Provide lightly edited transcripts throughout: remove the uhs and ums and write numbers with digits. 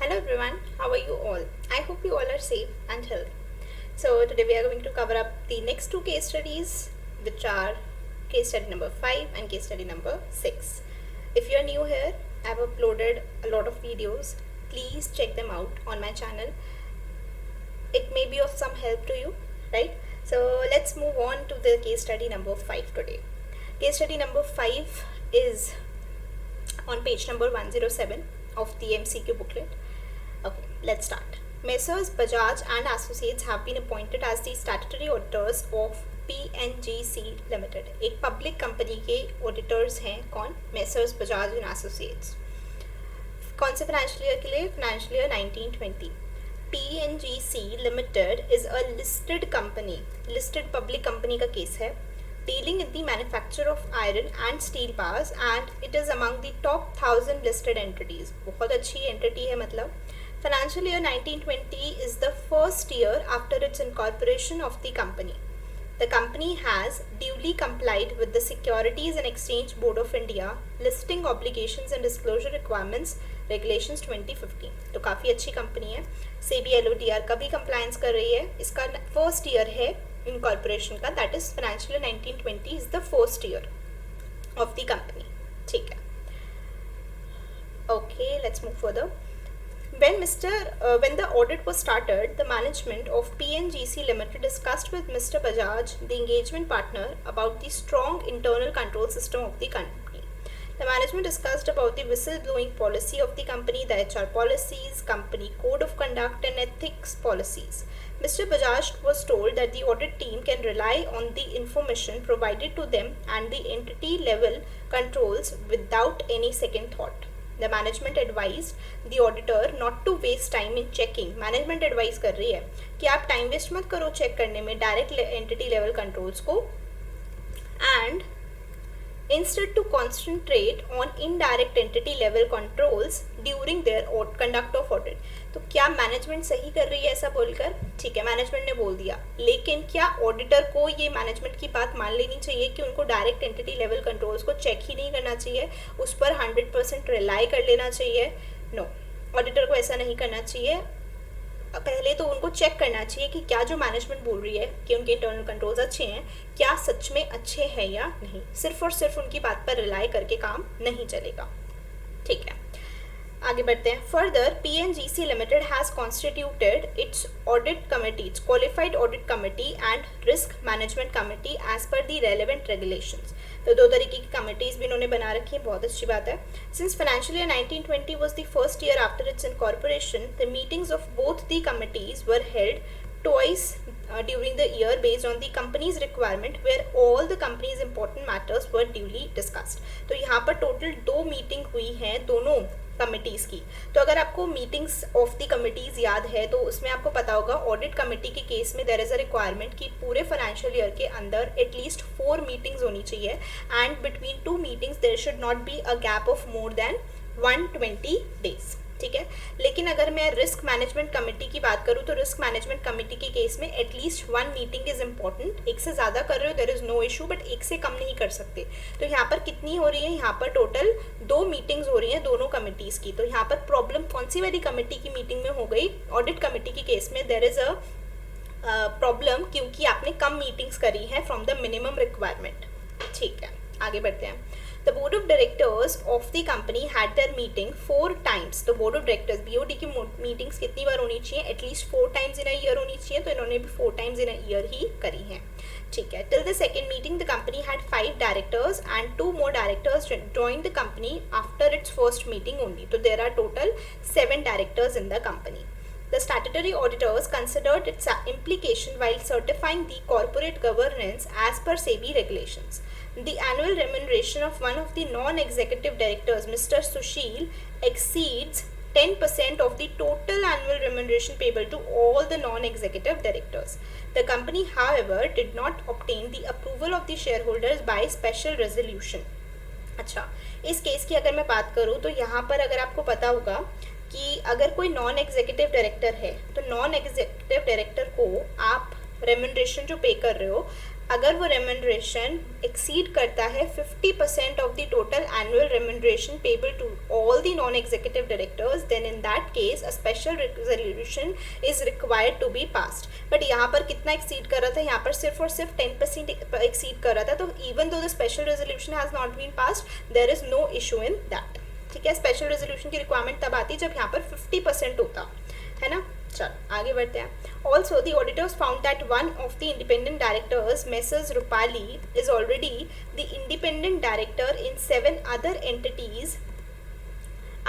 Hello everyone, how are you all? I hope you all are safe and healthy. So today we are going to cover up the next two case studies, which are case study number 5 and case study number 6. If you are new here, I have uploaded a lot of videos. Please check them out on my channel. It may be of some help to you, right? So let's move on to the case study number 5 today. Case study number 5 is on page number 107 of the MCQ booklet. Okay, let's start. Messrs. Bajaj and Associates have been appointed as the statutory auditors of PNGC Limited. एक public company के auditors हैं कौन? Messrs. Bajaj and Associates. कौन से financial year के लिए? Financial year 1920. PNGC Limited is a listed company. Listed public company का case है. Dealing in the manufacture of iron and steel bars and it is among the top 1000 listed entities. बहुत अच्छी entity है मतलब. Financial year 1920 is the first year after its incorporation of the company. The company has duly complied with the Securities and Exchange Board of India listing obligations and disclosure requirements regulations 2015. तो काफ़ी अच्छी company है. SEBI LODR का भी compliance कर रही है. इसका first year है incorporation का, that is financial year 1920 is the first year of the company. ठीक है. Okay, let's move further. When the audit was started, the management of PNGC Limited discussed with Mr. Bajaj, the engagement partner, about the strong internal control system of the company. The management discussed about the whistleblowing policy of the company, the HR policies, company code of conduct and ethics policies. Mr. Bajaj was told that the audit team can rely on the information provided to them and the entity level controls without any second thought. The management advised the auditor not to waste time in checking. Management advice कर रही है कि आप time waste मत करो check करने में direct entity level controls को, and instead to concentrate on indirect entity level controls during their conduct of audit. तो क्या मैनेजमेंट सही कर रही है ऐसा बोलकर? ठीक है, मैनेजमेंट ने बोल दिया, लेकिन क्या ऑडिटर को ये मैनेजमेंट की बात मान लेनी चाहिए कि उनको डायरेक्ट एंटिटी लेवल कंट्रोल्स को चेक ही नहीं करना चाहिए, उस पर 100% रिलाई कर लेना चाहिए? नो, ऑडिटर को ऐसा नहीं करना चाहिए. पहले तो उनको चेक करना चाहिए कि क्या जो मैनेजमेंट बोल रही है कि उनके इंटरनल कंट्रोल्स अच्छे हैं, क्या सच में अच्छे हैं या नहीं. सिर्फ और सिर्फ उनकी बात पर रिलाई करके काम नहीं चलेगा. ठीक है, आगे बढ़ते हैं. Further, PNGC Limited has constituted its audit committees, qualified audit committee and risk management committee as per the relevant regulations. तो दो तरीके की कमिटीज़ भी इन्होंने बना रखी है, बहुत अच्छी बात है. Since financial year 1920 was the first year after its incorporation, the meetings of both the committees were held twice during the year based on the company's requirement, where all the company's important matters were duly discussed. तो यहाँ पर total 2 meeting हुई हैं दोनों committees की. तो अगर आपको मीटिंग्स ऑफ द कमिटीज़ याद है तो उसमें आपको पता होगा ऑडिट कमेटी के केस में देयर इज़ अ रिक्वायरमेंट कि पूरे फाइनेंशियल ईयर के अंदर एटलीस्ट 4 मीटिंग्स होनी चाहिए and between 2 meetings there should not be a gap of more than 120 days. ठीक है, लेकिन अगर मैं रिस्क मैनेजमेंट कमेटी की बात करूँ तो रिस्क मैनेजमेंट कमेटी के केस में एटलीस्ट 1 मीटिंग इज इम्पॉर्टेंट. एक से ज़्यादा कर रहे हो there is no issue, but एक से कम नहीं कर सकते. तो यहाँ पर कितनी हो रही है? यहाँ पर टोटल 2 मीटिंग्स हो रही हैं दोनों कमिटीज़ की. तो यहाँ पर प्रॉब्लम कौन सी वाली कमेटी की मीटिंग में हो गई? ऑडिट कमेटी के केस में देयर इज़ अ प्रॉब्लम क्योंकि आपने कम मीटिंग्स करी हैं फ्रॉम द मिनिमम रिक्वायरमेंट. ठीक है, आगे बढ़ते हैं. The board of directors of the company had their meeting 4 times. तो board of directors BOD की मीटिंग्स कितनी बार होनी चाहिए? At least 4 times in a year होनी चाहिए. तो इन्होंने भी 4 times in a year ही करी हैं. ठीक है. Till the second meeting, the company had 5 directors and 2 more directors joined the company after its first meeting only. तो there are total 7 directors in the company. The statutory auditors considered its implication while certifying the corporate governance as per SEBI regulations. The annual remuneration of one of the non-executive directors, Mr. Sushil, exceeds 10% of the total annual remuneration payable to all the non-executive directors. The company, however, did not obtain the approval of the shareholders by special resolution. अच्छा, इस case की अगर मैं बात करूँ तो यहाँ पर अगर आपको पता होगा कि अगर कोई नॉन एग्जीक्यूटिव डायरेक्टर है तो नॉन एग्जीक्यूटिव डायरेक्टर को आप रेम्यूनरेशन जो पे कर रहे हो अगर वो रेम्यूनरेशन एक्सीड करता है 50% of the total annual remuneration payable to all the non executive directors, then in that case a special resolution is required to be passed. But यहाँ पर कितना एक्सीड कर रहा था, यहाँ पर सिर्फ और सिर्फ 10% एक्सीड कर रहा था. तो even though the special resolution has not been passed, there is no issue in that. ठीक है, स्पेशल रेजोल्यूशन की रिक्वायरमेंट तब आती है जब यहाँ पर 50% होता है ना. चल आगे बढ़ते हैं. Also, the auditors found that one of the independent directors, Messrs. Rupali, is already the independent director in 7 other entities.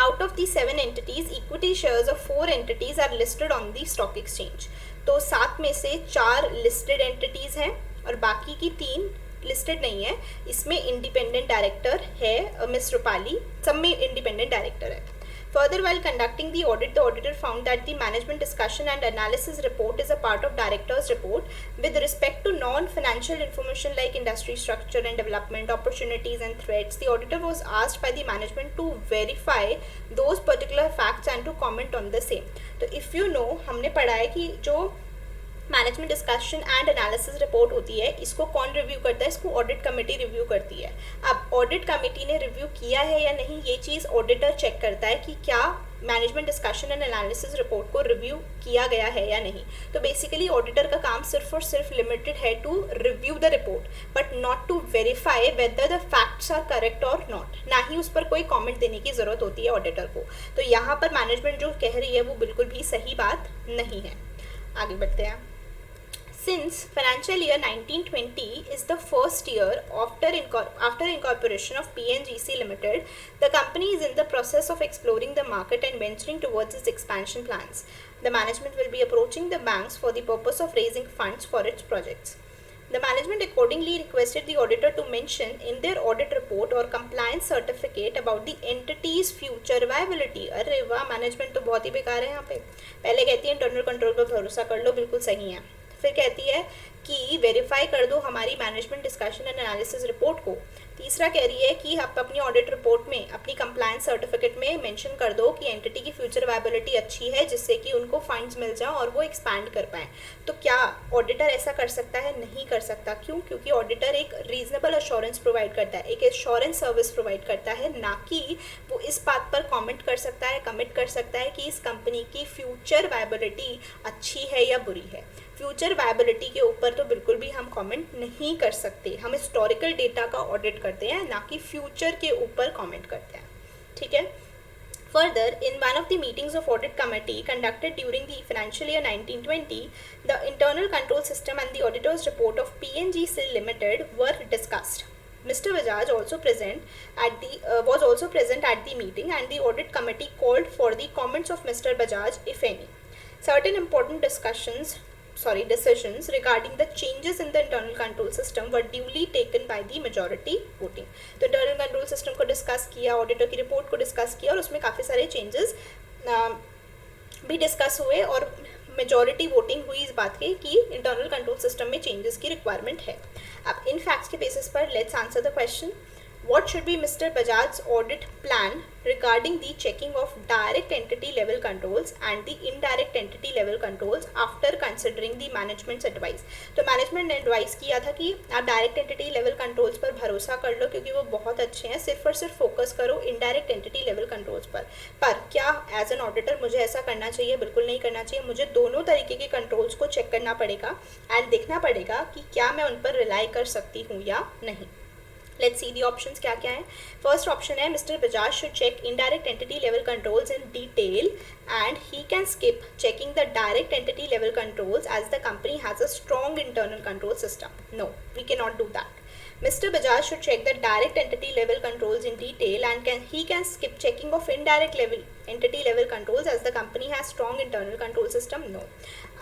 Out of the 7 entities, equity shares of 4 entities are listed on the stock exchange. तो 7 में से 4 listed entities हैं और बाकी की 3 listed नहीं है. इसमें इंडिपेंडेंट डायरेक्टर है मिस रूपाली, सब में इंडिपेंडेंट डायरेक्टर है. Further, while conducting the audit, the auditor found that the management discussion and analysis report is a part of director's report with respect to non-financial information like industry structure and development, opportunities and threats. The auditor was asked by the management to verify those particular facts and to comment on the same. तो if you know, हमने पढ़ा है कि जो management discussion and analysis report होती है, इसको कौन रिव्यू करता है, इसको ऑडिट कमेटी रिव्यू करती है. अब ऑडिट कमेटी ने रिव्यू किया है या नहीं, ये चीज़ ऑडिटर चेक करता है कि क्या management discussion and analysis report को रिव्यू किया गया है या नहीं. तो बेसिकली ऑडिटर का काम सिर्फ और सिर्फ लिमिटेड है to review the report, but not to verify whether the facts are correct और नॉट. ना ही उस पर कोई कॉमेंट देने की ज़रूरत होती है ऑडिटर को. तो यहाँ पर मैनेजमेंट जो कह रही है वो बिल्कुल भी सही बात नहीं है. आगे बढ़ते हैं. Since financial year 1920 is the first year after incorporation of PNGC Limited, the company is in the process of exploring the market and venturing towards its expansion plans. The management will be approaching the banks for the purpose of raising funds for its projects. The management accordingly requested the auditor to mention in their audit report or compliance certificate about the entity's future viability. अरे वाह, management तो बहुत ही बेकार है यहाँ पे. पहले कहती है इंटरनल कंट्रोल पर भरोसा कर लो, बिल्कुल सही है. फिर कहती है कि वेरीफाई कर दो हमारी management discussion and analysis report को. तीसरा कह रही है कि आप अपनी ऑडिट रिपोर्ट में, अपनी कंप्लायंस सर्टिफिकेट में मेंशन कर दो कि एंटिटी की फ्यूचर वायबिलिटी अच्छी है जिससे कि उनको फंड्स मिल जाओ और वो एक्सपैंड कर पाएँ. तो क्या ऑडिटर ऐसा कर सकता है? नहीं कर सकता. क्यों? क्योंकि ऑडिटर एक रीजनेबल अश्योरेंस प्रोवाइड करता है, एक एश्योरेंस सर्विस प्रोवाइड करता है, ना कि वो इस बात पर कमेंट कर सकता है, कमिट कर सकता है कि इस कंपनी की फ्यूचर वायबिलिटी अच्छी है या बुरी है. फ्यूचर वायबिलिटी के ऊपर तो बिल्कुल भी हम कमेंट नहीं कर सकते. हम हिस्टोरिकल डेटा का ऑडिट करते हैं, ना कि फ्यूचर के ऊपर कमेंट करते हैं. ठीक है. Further, in one of the meetings of audit committee conducted during the financial year 1920, the internal control system and the auditor's report of PNGC Limited were discussed. Mr. Bajaj was also present at the meeting, and the audit committee called for the comments of Mr. Bajaj, if any. Certain important decisions regarding the changes in the internal control system were duly taken by the majority voting. तो internal control system को discuss किया, auditor की report को discuss किया और उसमें काफ़ी सारे चेंजेस भी डिस्कस हुए और मेजॉरिटी वोटिंग हुई इस बात की कि इंटरनल कंट्रोल सिस्टम में चेंजेस की रिक्वायरमेंट है. अब इन फैक्ट्स के बेसिस पर let's answer the question. What should be Mr. Bajaj's audit plan regarding the checking of direct entity level controls and the indirect entity level controls after considering the management's advice? तो management ने advice किया था कि आप direct entity level controls पर भरोसा कर लो क्योंकि वो बहुत अच्छे हैं, सिर्फ और सिर्फ फोकस करो इनडायरेक्ट एंटिटी लेवल कंट्रोल्स पर क्या एज एन ऑडिटर मुझे ऐसा करना चाहिए? बिल्कुल नहीं करना चाहिए. मुझे दोनों तरीके के कंट्रोल्स को चेक करना पड़ेगा एंड देखना पड़ेगा कि क्या मैं उन पर रिलाई कर सकती हूँ या नहीं. Let's see the options क्या क्या है. First option है Mr. Bajaj should check indirect entity level controls in detail and he can skip checking the direct entity level controls as the company has a strong internal control system. No, we cannot do that. Mr. Bajaj should check the direct entity level controls in detail and he can skip checking of indirect entity level controls as the company has strong internal control system. No.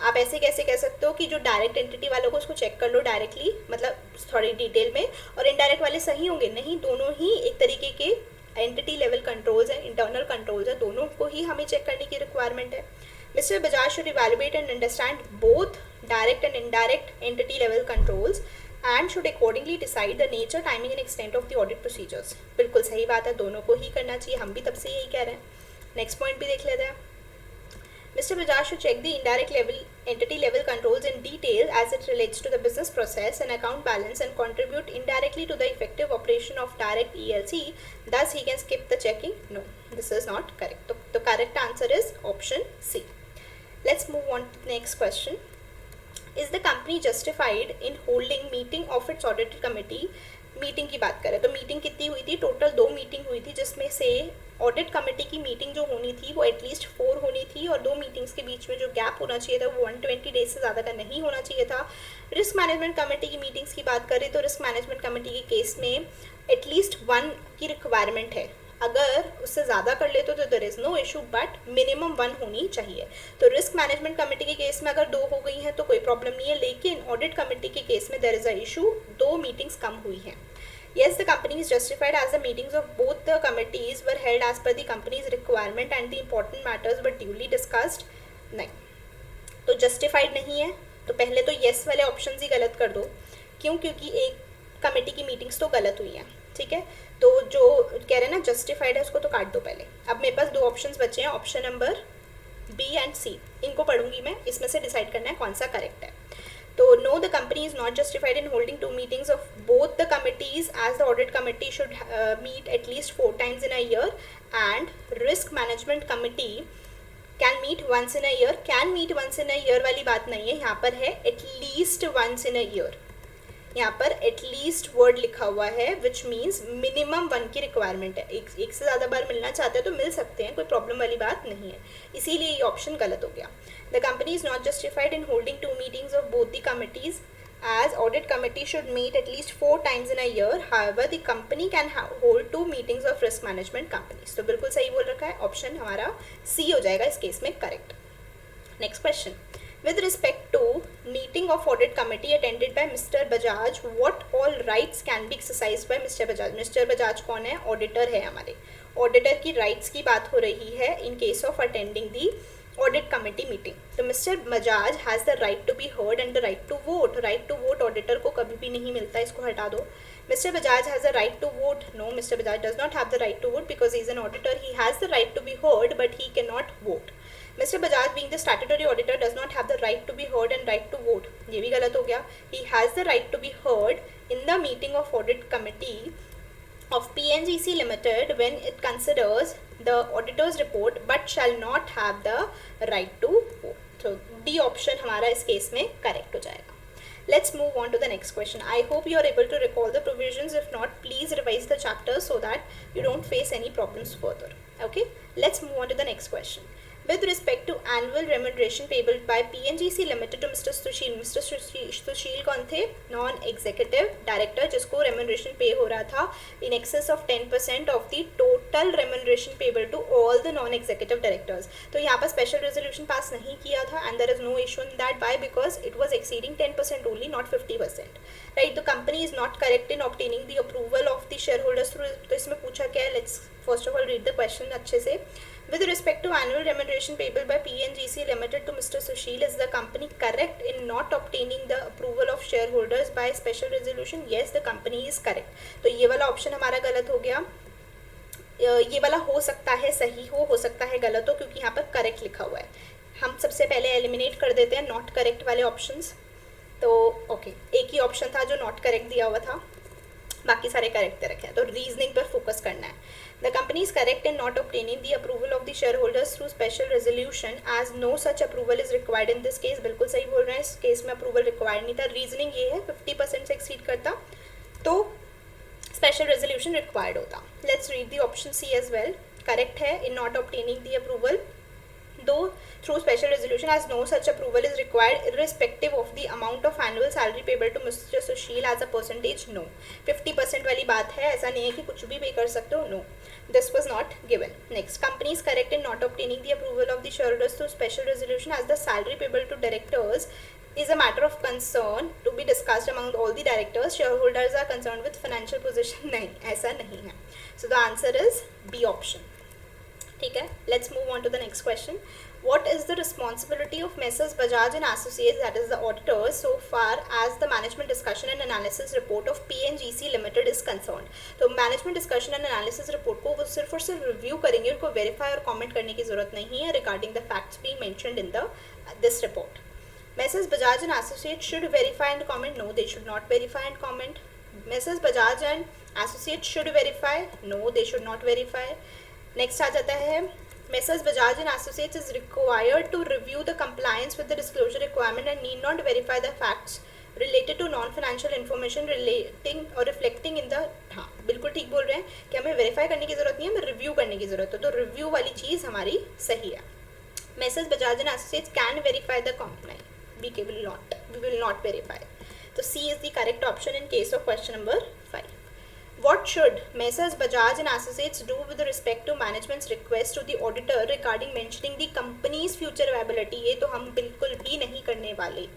आप ऐसे कैसे कह सकते हो कि जो direct entity वालों को उसको चेक कर लो डायरेक्टली, मतलब थोड़ी डिटेल में, और इनडायरेक्ट वाले सही होंगे? नहीं, दोनों ही एक तरीके के एंटिटी लेवल कंट्रोल्स है, इंटरनल कंट्रोल्स है, दोनों को ही हमें चेक करने की रिक्वायरमेंट है. Mr. Bajaj should evaluate and understand both direct and indirect entity level controls and should accordingly decide the nature, timing and extent of the audit procedures. बिल्कुल सही बात है, दोनों को ही करना चाहिए, हम भी तब से यही कह रहे हैं. नेक्स्ट पॉइंट भी देख लेते हैं. Mr. Bajaj should check the indirect level entity level controls in detail as it relates to the business process and account balance and contribute indirectly to the effective operation of direct ELC. Thus, he can skip the checking. No, this is not correct. The correct answer is option C. Let's move on to the next question. Is the company justified in holding meeting of its audited committee? Meeting की बात करें तो meeting कितनी हुई थी? Total 2 meeting हुई थी, जिसमें से ऑडिट कमेटी की मीटिंग जो होनी थी वो एटलीस्ट 4 होनी थी और 2 मीटिंग्स के बीच में जो गैप होना चाहिए था वो 120 डेज से ज़्यादा का नहीं होना चाहिए था. रिस्क मैनेजमेंट कमेटी की मीटिंग्स की बात करें तो रिस्क मैनेजमेंट कमेटी के केस में एटलीस्ट 1 की रिक्वायरमेंट है. अगर उससे ज़्यादा कर ले तो there is no issue, but minimum 1 होनी चाहिए. तो रिस्क मैनेजमेंट कमेटी के केस में अगर 2 हो गई हैं तो कोई प्रॉब्लम नहीं है, लेकिन ऑडिट कमेटी के केस में there is a issue, 2 meetings कम हुई हैं. Yes, the company is justified as the meetings of both the committees were held as per the company's requirement and the important matters were duly discussed. नहीं, तो justified नहीं है तो पहले तो yes वाले ऑप्शन ही गलत कर दो. क्यों? क्योंकि एक कमेटी की मीटिंग्स तो गलत हुई हैं. ठीक है, तो जो कह रहे हैं ना जस्टिफाइड है उसको तो काट दो पहले. अब मेरे पास 2 ऑप्शंस बचे हैं, ऑप्शन नंबर बी एंड सी. इनको पढ़ूंगी मैं, इसमें से डिसाइड करना है कौन सा करेक्ट है. So, no, the company is not justified in holding 2 meetings of both the committees as the audit committee should meet at least 4 times in a year and risk management committee can meet once in a year. Can meet once in a year वाली बात नहीं है, यहाँ पर है at least once in a year. यहाँ पर at least word लिखा हुआ है विच मीन्स मिनिमम 1 की रिक्वायरमेंट है. एक से ज़्यादा बार मिलना चाहते हैं तो मिल सकते हैं, कोई प्रॉब्लम वाली बात नहीं है, इसीलिए ये ऑप्शन गलत हो गया. The company is not justified in holding 2 meetings of both the committees as audit committee should meet at least 4 times in a year. However, the company can hold 2 meetings of risk management companies. तो बिल्कुल सही बोल रखा है, option हमारा सी हो जाएगा इस केस में correct. Next question. With respect to meeting of audit committee attended by Mr. Bajaj, what all rights can be exercised by Mr. Bajaj? Mr. Bajaj कौन है? ऑडिटर है हमारे. ऑडिटर की राइट्स की बात हो रही है in case of attending the audit committee meeting. तो mister Bajaj has the right to be heard and the right to vote. Right to vote auditor को कभी भी नहीं मिलता, इसको हटा दो. Mr. Bajaj has a right to vote. No, Mr. Bajaj does not have the right to vote because he is an auditor. He has the right to be heard, but he cannot vote. Mr. Bajaj, being the statutory auditor, does not have the right to be heard and right to vote. ये भी गलत हो गया. He has the right to be heard in the meeting of audit committee of PNGC Limited when it considers the auditor's report, but shall not have the right to vote. So D option हमारा इस case में correct हो जाएगा. Let's move on to the next question. I hope you are able to recall the provisions. If not, please revise the chapter so that you don't face any problems further. Okay, let's move on to the next question. With respect to annual remuneration payable by PNGC Limited to Mr. Sushil. Mr. Sushil कौन थे? Non executive director, जिसको remuneration पे हो रहा था in excess of 10% of the total remuneration payable to all the non executive directors. तो यहाँ पर स्पेशल रेजोल्यूशन पास नहीं किया था and there is no issue in that. Why? Because it was exceeding 10% only, not 50%. Right? The company is not correct in obtaining the approval of the shareholders through. तो इसमें पूछा क्या है? Let's first of all read the question अच्छे से. With respect to annual remuneration payable by PNGC Limited to Mr. Sushil, is the company correct in not obtaining the approval of shareholders by special resolution? Yes, the company is correct. तो ये वाला option हमारा गलत हो गया. ये वाला हो सकता है सही हो सकता है गलत हो, क्योंकि यहाँ पर करेक्ट लिखा हुआ है. हम सबसे पहले एलिमिनेट कर देते हैं नॉट करेक्ट वाले ऑप्शंस. तो ओके, एक ही ऑप्शन था जो नॉट करेक्ट दिया हुआ था, बाकी सारे करेक्ट दे रखे हैं. तो रीजनिंग पर फोकस करना है. The company is correct in not obtaining the approval of the shareholders through special resolution as no such approval is required in this case. बिल्कुल सही बोल रहे हैं, इस केस में अप्रूवल रिक्वायर्ड नहीं था. रीजनिंग ये है 50% से एक्सीड करता तो स्पेशल रेजोल्यूशन रिक्वायर्ड होता. Let's read the option C as well. Correct है in not obtaining the approval though through special resolution as no such approval is required irrespective of the amount of annual salary payable to Mr. Sushil as a percentage. No, 50% वाली बात है, ऐसा नहीं है कि कुछ भी पे कर सकते हो. No, this was not given. Next, company is correct in not obtaining the approval of the shareholders through special resolution as the salary payable to directors is a matter of concern to be discussed among all the directors. Shareholders are concerned with financial position. नहीं, ऐसा नहीं है. So the answer is B option. ठीक है, let's move on to the next question. What is the responsibility of Messrs. Bajaj and Associates, that is the auditors, so far as the management discussion and analysis report of PNGC Limited is concerned? तो management discussion and analysis report को वो सिर्फ और सिर्फ review करेंगे, उनको verify और comment करने की ज़रूरत नहीं है regarding the facts being mentioned in this report. Messrs. Bajaj and Associates should verify and comment? No, they should not verify and comment. Messrs. Bajaj and Associates should verify? No, they should not verify. Next आ जाता है, Messrs. Bajaj and Associates is required to review the compliance with the disclosure requirement and need not verify the facts related to non-financial information relating or reflecting in the, हाँ बिल्कुल ठीक बोल रहे हैं कि हमें वेरीफाई करने की ज़रूरत नहीं है, हमें रिव्यू करने की ज़रूरत है, तो रिव्यू वाली चीज़ हमारी सही है. Messrs. Bajaj and Associates can verify the compliance, we will not verify. So C is the correct option in case of question number 5. What should Messrs. Bajaj and Associates do with respect to management's request to the auditor regarding mentioning the company's future viability? ये तो हम बिल्कुल भी नहीं करने वाले.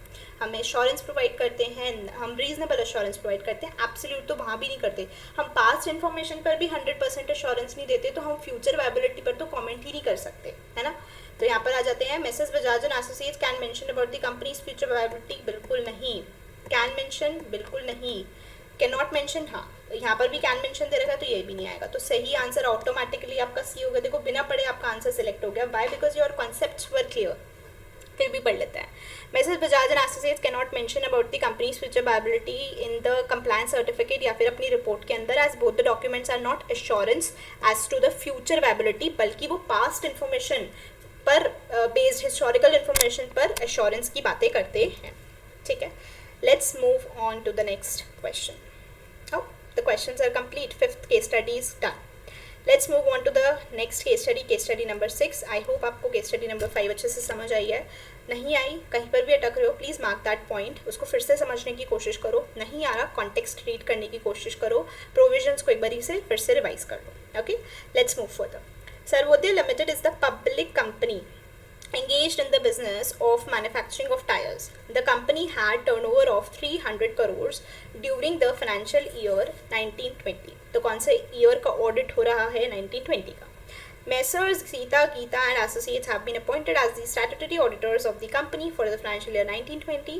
हम assurance provide करते हैं, हम रीजनेबल एश्योरेंस प्रोवाइड करते हैं, एब्सोल्यूट तो वहाँ भी नहीं करते. हम पास्ट इन्फॉर्मेशन पर भी 100% एश्योरेंस नहीं देते, तो हम फ्यूचर वायबिलिटी पर तो कमेंट ही नहीं कर सकते, है ना. तो यहाँ पर आ जाते हैं, Messrs. Bajaj and Associates can mention about the companies future viability? बिल्कुल नहीं. Can mention? बिल्कुल नहीं. कैन नॉट मेंशन, हाँ यहाँ पर भी कैन मेंशन दे रखा है, तो ये भी नहीं आएगा. तो सही आंसर ऑटोमेटिकली आपका सी होगा. देखो बिना पढ़े आपका आंसर सिलेक्ट हो गया. Why? Because your concepts were clear. फिर भी पढ़ लेते हैं. Messrs. Bajaj and Associates cannot mention about the company's future viability in the compliance certificate या फिर अपनी रिपोर्ट के अंदर, as both the documents are not assurance as to the future viability, बल्कि वो past information पर based historical information पर assurance की बातें करते हैं. ठीक है, let's move on to the next question. Oh, the questions are complete. 5th case study is done. Let's move on to the next case study number 6. I hope आपको case study number 5 अच्छे से समझ आई है. नहीं आई, कहीं पर भी अटक रहे हो, प्लीज़ मार्क दैट पॉइंट. उसको फिर से समझने की कोशिश करो. नहीं आ रहा, कॉन्टेक्स्ट रीड करने की कोशिश करो. प्रोविजंस को एक बारी से फिर से रिवाइज कर लो. Okay, let's move further. Sarvodaya Limited is the public company engaged in the business of manufacturing of tires. The company had turnover of 300 crores during the financial year 1920. तो कौन से ईयर का ऑडिट हो रहा है? 1920 का. Messrs. Sita, Geeta and Associates have been appointed as the statutory auditors of the company for the financial year 1920.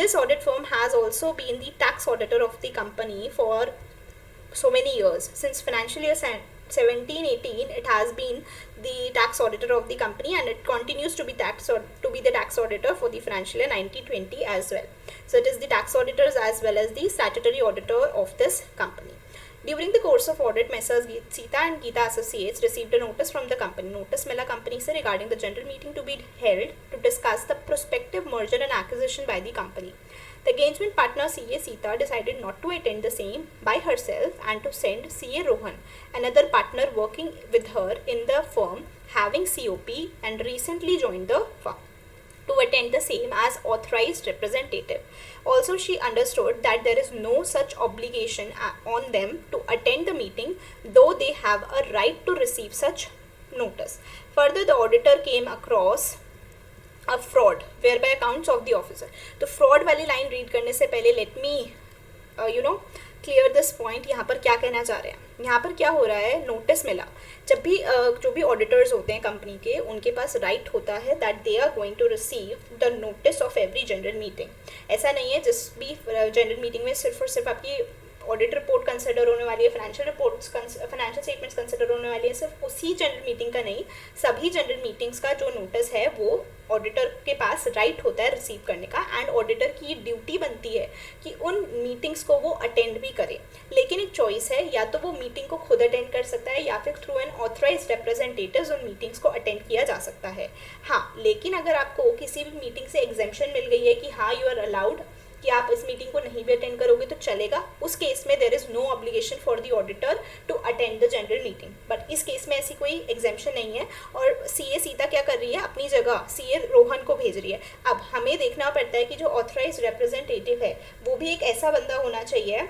This audit firm has also been the tax auditor of the company for so many years. Since financial year 1718, it has been the tax auditor of the company, and it continues to be the tax auditor for the financial year 1920 as well. So it is the tax auditors as well as the statutory auditor of this company. During the course of audit, Messrs. Sita and Geeta Associates received a notice from the company. Notice मिला company से regarding the general meeting to be held to discuss the prospective merger and acquisition by the company. The engagement partner CA Sita decided not to attend the same by herself and to send CA Rohan, another partner working with her in the firm, having COP and recently joined the firm, to attend the same as authorized representative. Also, she understood that there is no such obligation on them to attend the meeting, though they have a right to receive such notice. Further, the auditor came across a fraud whereby accounts of the officer. तो fraud वाली line read करने से पहले let me clear this point. यहाँ पर क्या कहना चाह रहे हैं? यहाँ पर क्या हो रहा है, नोटिस मिला. जब भी जो भी ऑडिटर्स होते हैं कंपनी के, उनके पास राइट होता है that they are going to receive the notice of every general meeting. ऐसा नहीं है जिस भी जनरल मीटिंग में सिर्फ और सिर्फ आपकी ऑडिट रिपोर्ट कंसिडर होने वाली है, financial reports, financial statements consider होने वाली है. सिर्फ उसी जनरल मीटिंग का नहीं, सभी जनरल मीटिंग्स का जो नोटिस है वो ऑडिटर के पास राइट होता है रिसीव करने का. एंड ऑडिटर की ड्यूटी बनती है कि उन मीटिंग्स को वो अटेंड भी करे. लेकिन एक चॉइस है, या तो वो मीटिंग को खुद अटेंड कर सकता है या फिर थ्रू एन ऑथराइज्ड रिप्रेजेंटेटिव्स उन मीटिंग्स को अटेंड किया जा सकता है. हाँ, लेकिन अगर आपको किसी भी मीटिंग से एग्जेम्पशन मिल गई है कि हाँ यू आर अलाउड कि आप इस मीटिंग को नहीं भी अटेंड करोगे तो चलेगा, उस केस में there is no obligation for the auditor to attend the general meeting. But इस केस में ऐसी कोई एग्जेम्पशन नहीं है. और सीए सीता क्या कर रही है, अपनी जगह सीए रोहन को भेज रही है. अब हमें देखना पड़ता है कि जो ऑथराइज्ड रिप्रेजेंटेटिव है वो भी एक ऐसा बंदा होना चाहिए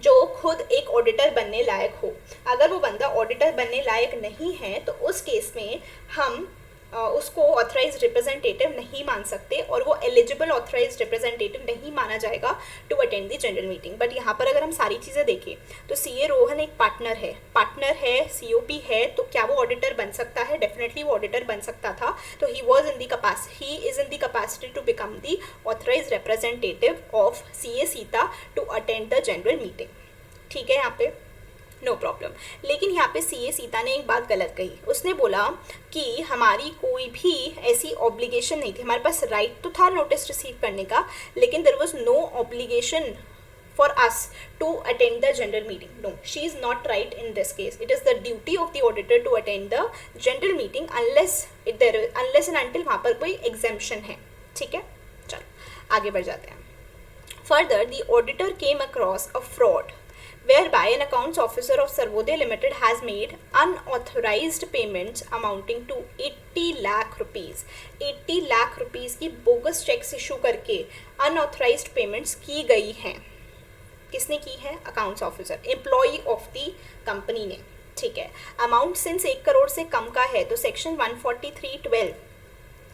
जो खुद एक ऑडिटर बनने लायक हो. अगर वो बंदा ऑडिटर बनने लायक नहीं है तो उस केस में हम उसको ऑथराइज रिप्रेजेंटेटिव नहीं मान सकते और वो एलिजिबल ऑथराइज रिप्रेजेंटेटिव नहीं माना जाएगा to attend the general meeting. But यहाँ पर अगर हम सारी चीज़ें देखें तो CA रोहन एक पार्टनर है, COP है, तो क्या वो ऑडिटर बन सकता है? डेफिनेटली वो ऑडिटर बन सकता था। तो he is in the capacity to become the authorise representative of CA Sita to attend the general meeting. ठीक है, यहाँ पे नो प्रॉब्लम। लेकिन यहाँ पे CA सीता ने एक बात गलत कही। उसने बोला कि हमारी कोई भी ऐसी ऑब्लिगेशन नहीं थी, हमारे पास राइट तो था नोटिस रिसीव करने का, लेकिन there was no obligation for us to attend the general meeting. No, she is not right in this case. It is the duty of the auditor to attend the general meeting unless and until वहाँ पर कोई exemption है। ठीक है, चलो आगे बढ़ जाते हैं। Further, the auditor came across a fraud whereby an accounts officer of Sarvodaya Limited has made unauthorized payments amounting to 80 lakh rupees। 80 lakh rupees की बोगस चेक्स इशू करके unauthorized payments की गई हैं। किसने की है? Accounts officer, employee of the company ने। ठीक है, अमाउंट सिंस 1 करोड़ से कम का है तो सेक्शन 143(12)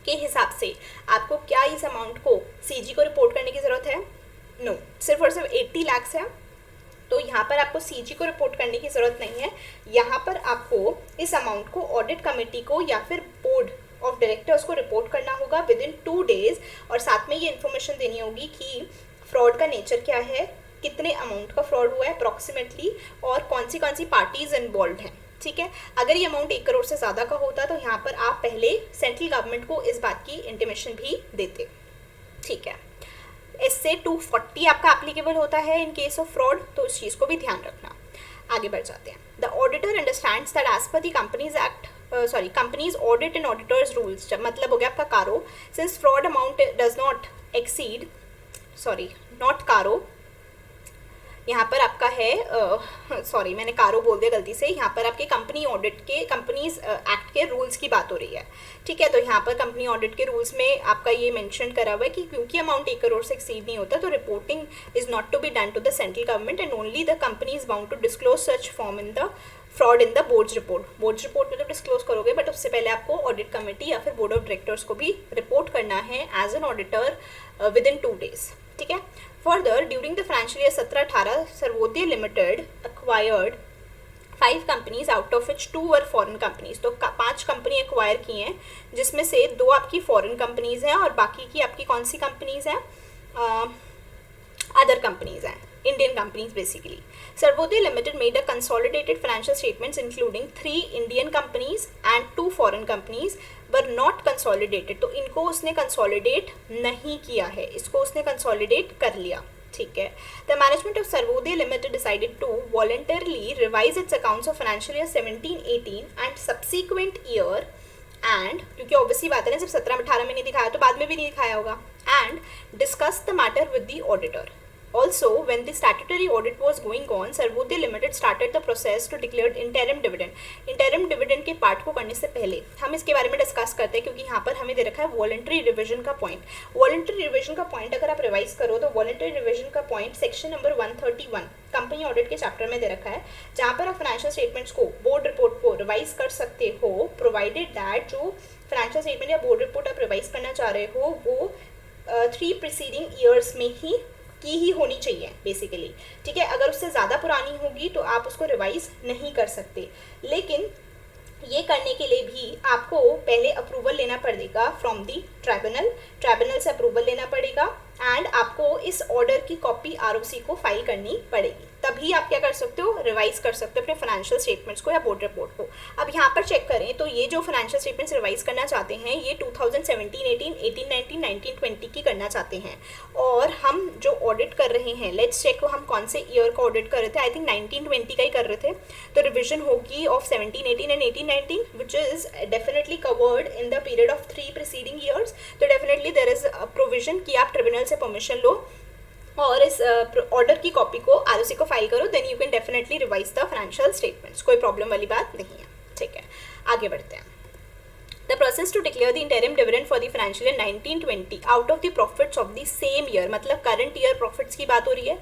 के हिसाब से आपको क्या इस अमाउंट को CG को रिपोर्ट करने की ज़रूरत है? नो, सिर्फ और सिर्फ 80 लाख है तो यहाँ पर आपको CG को रिपोर्ट करने की ज़रूरत नहीं है। यहाँ पर आपको इस अमाउंट को ऑडिट कमेटी को या फिर बोर्ड ऑफ डायरेक्टर्स को रिपोर्ट करना होगा विदिन 2 डेज, और साथ में ये इन्फॉर्मेशन देनी होगी कि फ्रॉड का नेचर क्या है, कितने अमाउंट का फ्रॉड हुआ है अप्रॉक्सीमेटली, और कौन सी पार्टीज इन्वॉल्व हैं। ठीक है, अगर ये अमाउंट 1 करोड़ से ज़्यादा का होता तो यहाँ पर आप पहले सेंट्रल गवर्नमेंट को इस बात की इंटीमेशन भी देते। ठीक है, इससे 240 आपका एप्लीकेबल होता है इन केस ऑफ फ्रॉड, तो इस चीज़ को भी ध्यान रखना। आगे बढ़ जाते हैं। The auditor understands that as per the companies audit and auditors rules, मतलब हो गया आपका CARO, since fraud amount does not exceed, not CARO, यहाँ पर आपका है मैंने कारो बोल दिया गलती से, यहाँ पर आपके कंपनी ऑडिट के कंपनीज एक्ट के रूल्स की बात हो रही है। ठीक है, तो यहाँ पर कंपनी ऑडिट के रूल्स में आपका ये मेंशन करा हुआ है कि क्योंकि अमाउंट 1 करोड़ से एक्सीड नहीं होता तो reporting is not to be done to the central government and only the company is bound to disclose such form in the fraud in the board's report. Board's report में तो disclose करोगे, but उससे पहले आपको audit committee या फिर board of directors को भी रिपोर्ट करना है as an auditor within 2 days. ठीक है, further during the financial year 17-18 Sarvodaya Limited acquired 5 companies out of which 2 were foreign companies। तो 5 कंपनी एक्वायर की हैं जिसमें से 2 आपकी फॉरेन कंपनीज हैं और बाकी की आपकी कौन सी कंपनीज हैं? अदर कंपनीज हैं, Indian companies basically. Sarvodaya Limited made a consolidated financial statements including 3 Indian companies and 2 foreign companies were not consolidated। तो इनको उसने consolidate नहीं किया है, इसको उसने consolidate कर लिया। ठीक है, The management of Sarvodaya Limited decided to voluntarily revise its accounts of financial year 17-18 and subsequent year, and क्योंकि ऑब्वियसली बात है ना, सिर्फ 17-18 में नहीं दिखाया तो बाद में भी नहीं दिखाया होगा, and discuss the matter with the auditor। Also, when the statutory audit was going on, Sarvodaya Limited started the process to declare interim dividend। interim dividend के पार्ट को करने से पहले हम इसके बारे में डिस्कस करते हैं, क्योंकि यहाँ पर हमें दे रखा है वॉलंटरी रिविजन का पॉइंट। वॉलंटरी रिविजन का पॉइंट अगर आप रिवाइज करो तो वॉलंटरी रिविजन का point section number 131 company audit के चैप्टर में दे रखा है, जहाँ पर आप फाइनेंशियल स्टेटमेंट्स को, बोर्ड रिपोर्ट को रिवाइज कर सकते हो, प्रोवाइडेड दैट जो फाइनेंशियल स्टेटमेंट या बोर्ड रिपोर्ट आप रिवाइज करना चाह रहे हो वो 3 प्रीसीडिंग ईयर्स में की ही होनी चाहिए बेसिकली। ठीक है, अगर उससे ज़्यादा पुरानी होगी तो आप उसको रिवाइज नहीं कर सकते, लेकिन ये करने के लिए भी आपको पहले अप्रूवल लेना पड़ेगा फ्रॉम दी ट्राइब्यूनल से अप्रूवल लेना पड़ेगा, एंड आपको इस ऑर्डर की कॉपी ROC को फाइल करनी पड़ेगी, तभी आप क्या कर सकते हो, रिवाइज कर सकते हो अपने फाइनेंशियल स्टेटमेंट्स को या बोर्ड रिपोर्ट को। अब यहाँ पर चेक करें तो ये जो फाइनेंशियल स्टेटमेंट्स रिवाइज करना चाहते हैं ये 2017-18, 18-19, 19-20 की करना चाहते हैं, और हम जो ऑडिट कर रहे हैं, लेट्स चेक हम कौन से ईयर का ऑडिट कर रहे थे, आई थिंक 19-20 का ही कर रहे थे, तो रिविजन होगी of 17-18 and 18-19 which is definitely covered in the period of 3 preceding years. तो डेफिनेटली देयर इज प्रोविजन कि आप ट्रिब्यूनल से परमिशन लो और इस ऑर्डर की कॉपी को ROC को फाइल करो, then you can definitely revise the financial statements. कोई प्रॉब्लम वाली बात नहीं है। ठीक है, आगे बढ़ते हैं। The process to declare the interim dividend for the financial year 19-20 out of the profits of the same year, मतलब करंट ईयर प्रॉफिट्स की बात हो रही है,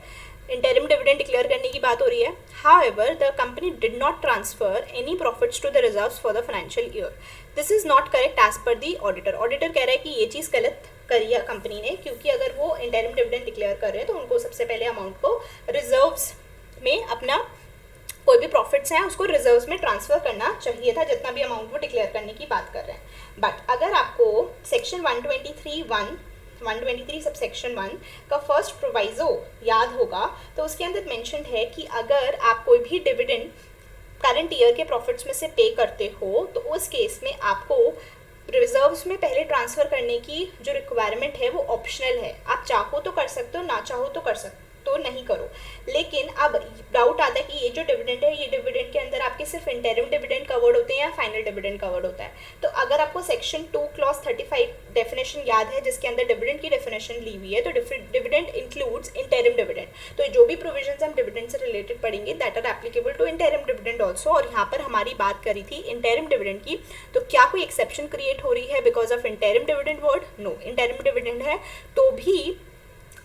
इंटरिम डिविडेंड डिक्लेयर करने की बात हो रही है. However, the company did not transfer any profits to the reserves for the financial year. This is not correct as per the auditor. Auditor कह रहा है कि ये चीज़ गलत करी है कंपनी ने, क्योंकि अगर वो इंटरिम डिविडेंड डिक्लेयर कर रहे हैं तो उनको सबसे पहले अमाउंट को रिजर्व्स में अपना कोई भी प्रॉफिट्स हैं उसको रिजर्व्स में ट्रांसफर करना चाहिए था, जितना भी अमाउंट वो डिक्लेयर करने की बात कर रहे हैं. बट अगर आपको सेक्शन 123 सब सेक्शन 1 का फर्स्ट प्रोवाइजो याद होगा तो उसके अंदर मेंशन्ड है कि अगर आप कोई भी डिविडेंड करंट ईयर के प्रॉफिट्स में से पे करते हो तो उस केस में आपको रिजर्व्स में पहले ट्रांसफ़र करने की जो रिक्वायरमेंट है वो ऑप्शनल है. आप चाहो तो कर सकते हो, ना चाहो तो कर सकते तो नहीं करो. लेकिन अब डाउट आता है कि ये जो डिविडेंड है, ये डिविडेंड के अंदर आपके सिर्फ इंटरिम डिविडेंड कवर्ड होते हैं या फाइनल डिविडेंड कवर्ड होता है. तो अगर आपको सेक्शन 2 क्लॉज 35 डेफिनेशन याद है जिसके अंदर डिविडेंड की डेफिनेशन ली हुई है, तो डिविडेंड इंक्लूड्स इंटरिम डिविडेंड. तो जो भी प्रोविजंस हम डिविडेंड से रिलेटेड पढ़ेंगे that are applicable to interim dividend also. और यहाँ पर हमारी बात करी थी इंटरिम डिविडेंड की, तो क्या कोई एक्सेप्शन क्रिएट हो रही है because of interim dividend word? No. Interim dividend है तो भी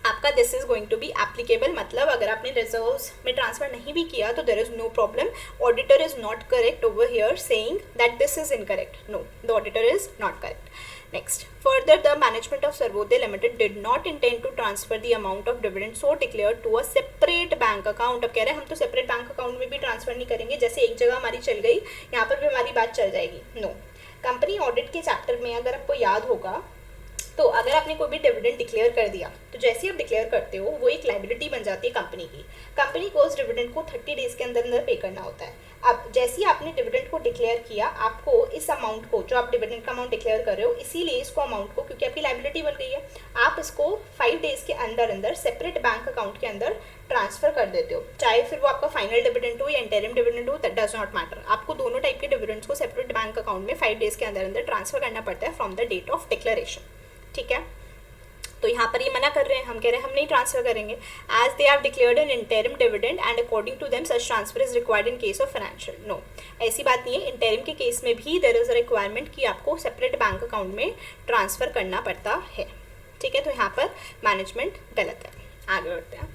आपका this is going to be applicable. मतलब अगर आपने रिजर्व्स में ट्रांसफर नहीं भी किया तो there is no problem. Auditor is not correct over here saying that this is incorrect. No, the auditor is not correct. Next, further the management of Sarvodaya Limited did not intend to transfer the amount of dividend so declared to a separate bank account. अब कह रहे हैं हम तो separate bank account में भी transfer नहीं करेंगे, जैसे एक जगह हमारी चल गई यहाँ पर भी हमारी बात चल जाएगी. नो. कंपनी ऑडिट के चैप्टर में अगर आपको याद होगा तो अगर आपने कोई भी डिविडेंड डिक्लेयर कर दिया तो जैसे ही आप डिक्लेयर करते हो वो एक लाइबिलिटी बन जाती है कंपनी की. कंपनी को उस डिविडेंड को 30 डेज के अंदर पे करना होता है. अब जैसे ही आपने डिविडेंड को डिक्लेयर किया, आपको इस अमाउंट को, जो आप डिविडेंड का अमाउंट डिक्लेयर कर रहे हो, इसीलिए इसको अमाउंट को, क्योंकि आपकी लाइबिलिटी बन गई है, आप इसको 5 डेज के अंदर सेपरेट बैंक अकाउंट के अंदर ट्रांसफर कर देते हो. चाहे फिर वो आपका फाइनल डिविडेंड हो या इंटरिम डिविडेंड हो, दैट डज नॉट मैटर. आपको दोनों टाइप के डिविडेंड्स को सेपरेट बैंक अकाउंट में 5 डेज के अंदर ट्रांसफर करना पड़ता है from the date of declaration. ठीक है. तो यहाँ पर ये मना कर रहे हैं, हम कह रहे हैं हम नहीं ट्रांसफर करेंगे. As they have declared an interim dividend and according to them such transfer is required in case of financial. No, ऐसी बात नहीं है. इंटरिम के केस में भी देयर इज अ रिक्वायरमेंट कि आपको सेपरेट बैंक अकाउंट में ट्रांसफर करना पड़ता है. ठीक है. तो यहाँ पर मैनेजमेंट गलत है. आगे बढ़ते हैं.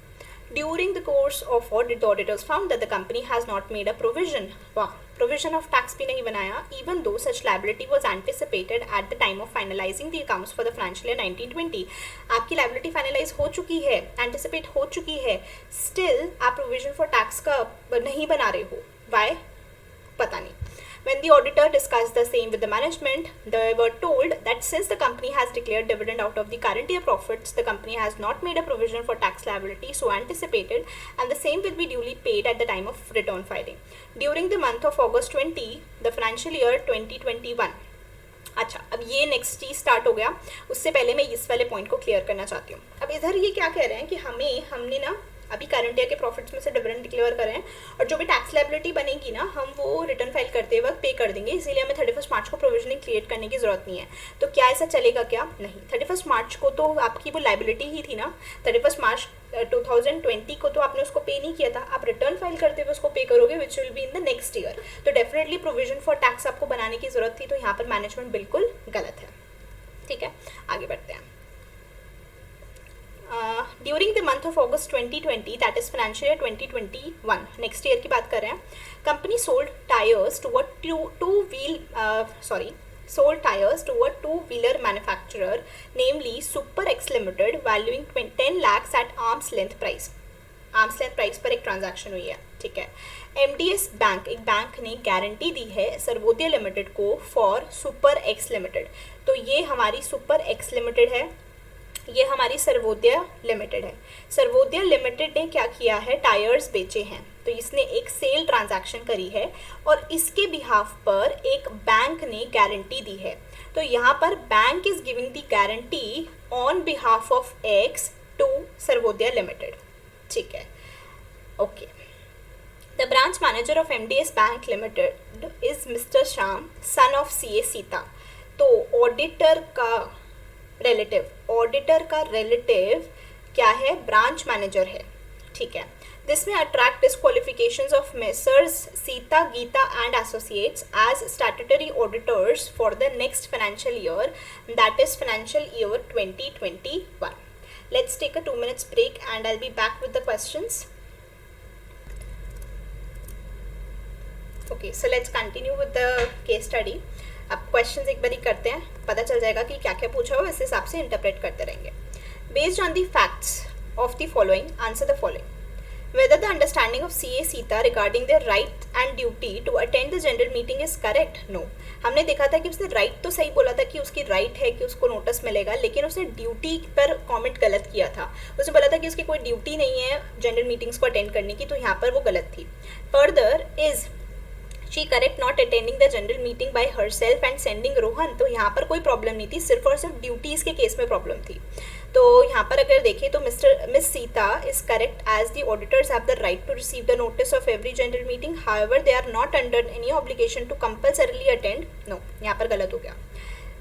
During the course of audit, the auditors found that the company has not made a provision. वाह, provision of tax भी नहीं बनाया, even though such liability was anticipated at the time of finalizing the accounts for the financial year 1920. आपकी liability finalize हो चुकी है, anticipate हो चुकी है, still आप provision for tax का नहीं बना रहे हो. Why? पता नहीं. When the auditor discussed the same with the management, they were told that since the company has declared dividend out of the current year profits, the company has not made a provision for tax liability so anticipated, and the same will be duly paid at the time of return filing. During the month of August 20, the financial year 2021. अच्छा, अब ये next चीज start हो गया. उससे पहले मैं इस वाले पॉइंट को क्लियर करना चाहती हूँ. अब इधर ये क्या कह रहे हैं कि हमने ना अभी करंट ईयर के प्रॉफिट्स में से डिविडेंड डिक्लेयर करें और जो भी टैक्स लायबिलिटी बनेगी ना हम वो रिटर्न फाइल करते वक्त पे कर देंगे, इसीलिए हमें 31 मार्च को प्रोविजनिंग क्रिएट करने की जरूरत नहीं है. तो क्या ऐसा चलेगा? क्या नहीं. 31 मार्च को तो आपकी वो लायबिलिटी ही थी ना. 31 मार्च 2020 को तो आपने उसको पे नहीं किया था, आप रिटर्न फाइल करते हुए उसको पे करोगे which will be in the next year. तो डेफिनेटली प्रोविजन फॉर टैक्स आपको बनाने की जरूरत थी. तो यहाँ पर मैनेजमेंट बिल्कुल गलत है. ठीक है. आगे बढ़ते हैं. During the month of August 2020, that is financial year 2021, next year की बात कर रहे हैं, company sold tires to a two-wheeler manufacturer, namely Super X Limited, valuing 10 lakhs at arm's length price. Arms length price पर एक transaction हुई है. ठीक है. एमडीएस बैंक, एक बैंक ने गारंटी दी है सर्वोदय लिमिटेड को फॉर सुपर एक्स लिमिटेड. तो ये हमारी सुपर एक्स लिमिटेड है, ये हमारी सर्वोदय लिमिटेड है. सर्वोदय लिमिटेड ने क्या किया है? टायर्स बेचे हैं. तो इसने एक सेल ट्रांजैक्शन करी है और इसके बिहाफ पर एक बैंक ने गारंटी दी है. तो यहाँ पर bank is giving the guarantee on behalf of X to Sarvodaya limited. ठीक है. Okay. The branch manager of MDS bank limited is mister Shyam, son of CA Sita. तो ऑडिटर का रिलेटिव क्या है? ब्रांच मैनेजर है. ठीक है. दिस में attract disqualifications of Messrs Sita Geeta and associates as statutory auditors for the next financial year, that is financial year 2021. Let's take a 2 minutes break and I'll be back with the questions. Okay, so let's continue with the case study. अब questions एक बारी करते हैं, पता चल जाएगा कि क्या क्या पूछा हुआ, इस हिसाब से इंटरप्रेट करते रहेंगे. Based on the facts of the following, answer the following. Whether the understanding of CA Sita regarding their right and duty to attend the general meeting is correct? No. हमने देखा था कि उसने right तो सही बोला था कि उसकी right है कि उसको नोटिस मिलेगा, लेकिन उसने ड्यूटी पर कमेंट गलत किया था. उसने बोला था कि उसकी कोई ड्यूटी नहीं है जनरल मीटिंग्स को अटेंड करने की, तो यहाँ पर वो गलत थी. Further is she correct not attending the general meeting by herself and sending Rohan, तो यहाँ पर कोई प्रॉब्लम नहीं थी, सिर्फ और सिर्फ ड्यूटीज़ के केस में प्रॉब्लम थी. तो यहाँ पर अगर देखें तो miss Sita is correct as the auditors have the right to receive the notice of every general meeting, however they are not under any obligation to compulsorily attend. No, यहाँ पर गलत हो गया.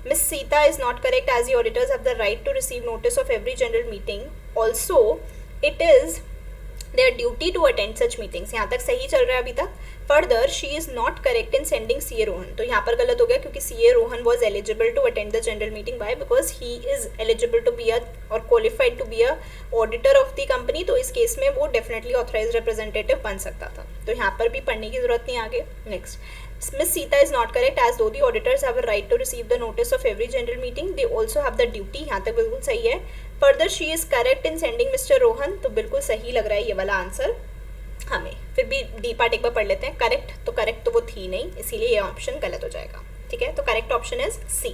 Miss Sita is not correct as the auditors have the right to receive notice of every general meeting. Also, it is their duty to attend such meetings. यहाँ तक सही चल रहा है अभी तक. Further, she is not correct in sending CA Rohan. तो यहाँ पर गलत हो गया क्योंकि CA Rohan was eligible to attend the general meeting. Why? Because he is eligible to be a or qualified to be a auditor of the company. तो इस case में वो definitely authorized representative बन सकता था. तो यहाँ पर भी पढ़ने की जरूरत नहीं आगे. Next. Miss Sita is not correct as though the auditors have a right to receive the notice of every general meeting. They also have the duty. यहाँ तक बिल्कुल सही है. Further, she is correct in sending Mr. Rohan. तो बिल्कुल सही लग रहा है ये वाला आंसर हमें. फिर भी डी पार्ट एक बार पढ़ लेते हैं. करेक्ट तो वो थी नहीं, इसीलिए ये ऑप्शन गलत हो जाएगा. ठीक है, तो correct option is C.